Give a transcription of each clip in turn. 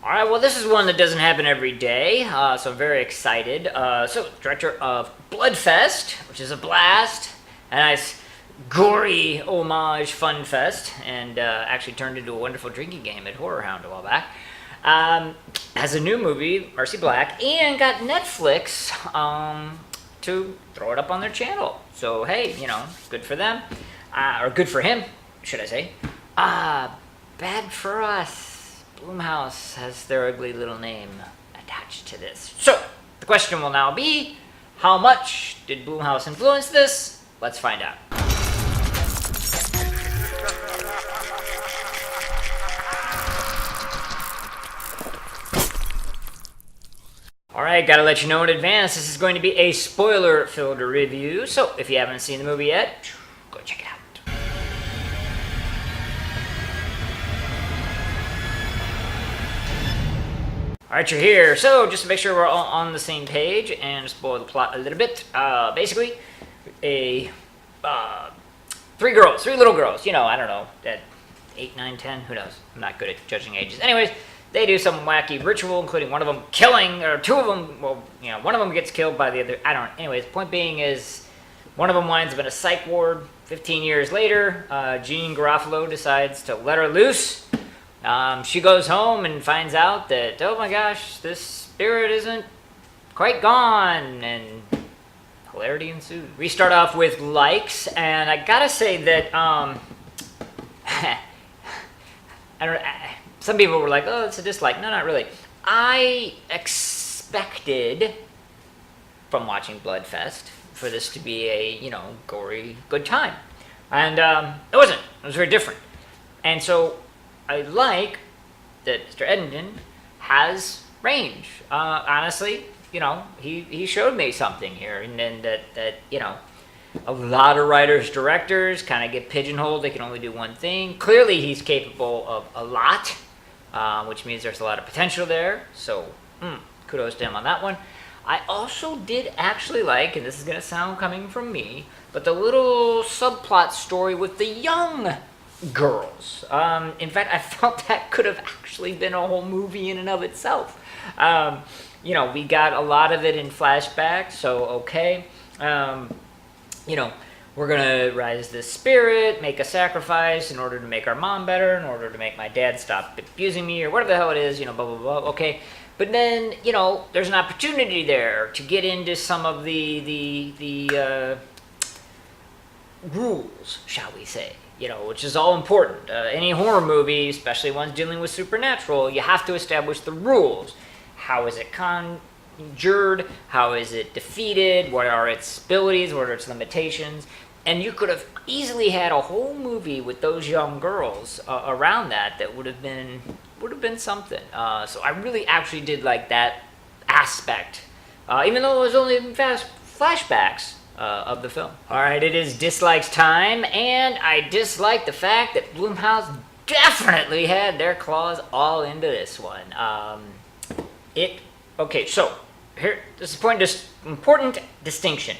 All right, well, this is one that doesn't happen every day, so I'm very excited. So, director of Bloodfest, which is a blast, a nice gory homage fun fest, and actually turned into a wonderful drinking game at Horrifyou a while back. Has a new movie, Mercy Black, and got Netflix to throw it up on their channel. So, hey, you know, good for them. Or good for him, should I say. Bad for us. Blumhouse has their ugly little name attached to this. So, the question will now be, how much did Blumhouse influence this? Let's find out. Alright, gotta let you know in advance, this is going to be a spoiler-filled review, so if you haven't seen the movie yet, go check it out. Alright, you're here. So, just to make sure we're all on the same page and spoil the plot a little bit, basically, three little girls, you know, I don't know, at 8, 9, 10, who knows? I'm not good at judging ages. Anyways, they do some wacky ritual, including one of them killing, or two of them, well, you know, one of them gets killed by the other, I don't know. Anyways, point being is, one of them winds up in a psych ward. 15 years later, Jean Garofalo decides to let her loose. She goes home and finds out that, oh my gosh, this spirit isn't quite gone, and hilarity ensues. We start off with likes, and I gotta say that, some people were like, oh, it's a dislike. No, not really. I expected, from watching Bloodfest, for this to be a, you know, gory, good time. And it wasn't. It was very different. And so, I like that Mr. Egerton has range. Honestly, you know, he showed me something here, and then that you know, a lot of writers, directors kind of get pigeonholed. They can only do one thing. Clearly, he's capable of a lot, which means there's a lot of potential there. So, kudos to him on that one. I also did actually like, and this is going to sound coming from me, but the little subplot story with the young girls. In fact, I felt that could have actually been a whole movie in and of itself. You know, we got a lot of it in flashback, so okay. You know, we're gonna rise this spirit, make a sacrifice in order to make our mom better, in order to make my dad stop abusing me, or whatever the hell it is, you know, blah, blah, blah, okay. But then, you know, there's an opportunity there to get into some of the rules, shall we say. You know, which is all important. Any horror movie, especially ones dealing with supernatural, you have to establish the rules. How is it conjured? How is it defeated? What are its abilities? What are its limitations? And you could have easily had a whole movie with those young girls around that would have been something. So I really actually did like that aspect, even though it was only flashbacks. Of the film. Alright, it is dislikes time, and I dislike the fact that Blumhouse definitely had their claws all into this one. Okay, so, here, this is important distinction.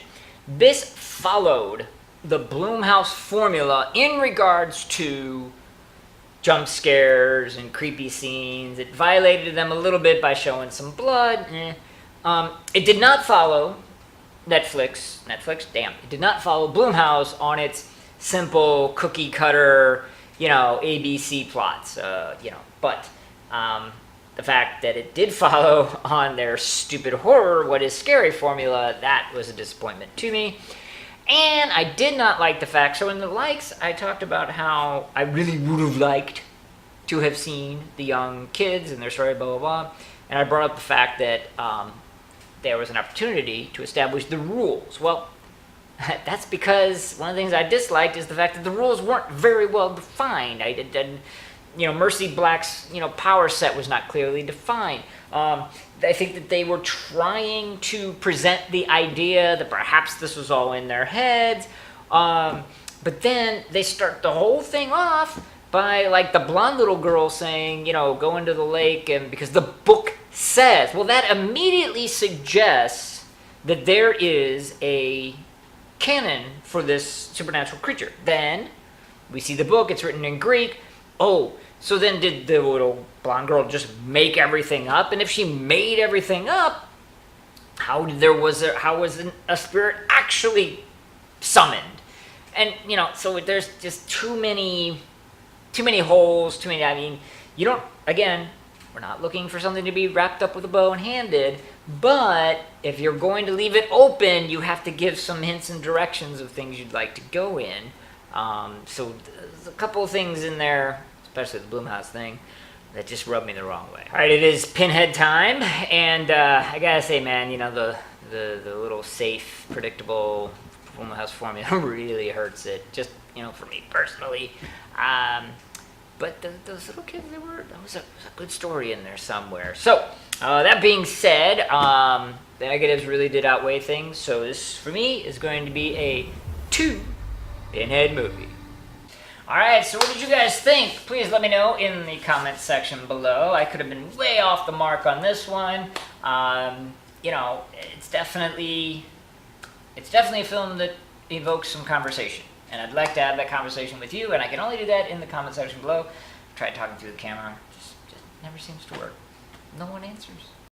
This followed the Blumhouse formula in regards to jump scares and creepy scenes. It violated them a little bit by showing some blood. It did not follow Netflix, damn. It did not follow Blumhouse on its simple cookie cutter, you know, ABC plots, you know. But the fact that it did follow on their stupid horror, what is scary formula, that was a disappointment to me. And I did not like the fact, so in the likes, I talked about how I really would have liked to have seen the young kids and their story, blah, blah, blah. And I brought up the fact that there was an opportunity to establish the rules. Well, that's because one of the things I disliked is the fact that the rules weren't very well defined. You know, Mercy Black's, you know, power set was not clearly defined. I think that they were trying to present the idea that perhaps this was all in their heads, but then they start the whole thing off by, like, the blonde little girl saying, you know, go into the lake, and because the book says, well, that immediately suggests that there is a canon for this supernatural creature. Then we see the book, it's written in Greek. Oh, So then did the little blonde girl just make everything up? And if she made everything up, how was a spirit actually summoned? And, you know, so there's just too many holes, I mean, you don't, again, we're not looking for something to be wrapped up with a bow and handed, but if you're going to leave it open, you have to give some hints and directions of things you'd like to go in. So there's a couple of things in there, especially the Blumhouse thing, that just rubbed me the wrong way. All right, it is Pinhead time, and I gotta say, man, you know, the little safe, predictable Blumhouse formula really hurts it, just, you know, for me personally. But those little kids, there was a good story in there somewhere. So, that being said, the negatives really did outweigh things, so this, for me, is going to be a 2 Pinhead movie. Alright, so what did you guys think? Please let me know in the comments section below. I could have been way off the mark on this one. You know, it's definitely a film that evokes some conversation. And I'd like to have that conversation with you, and I can only do that in the comment section below. I've tried talking through the camera, just never seems to work. No one answers.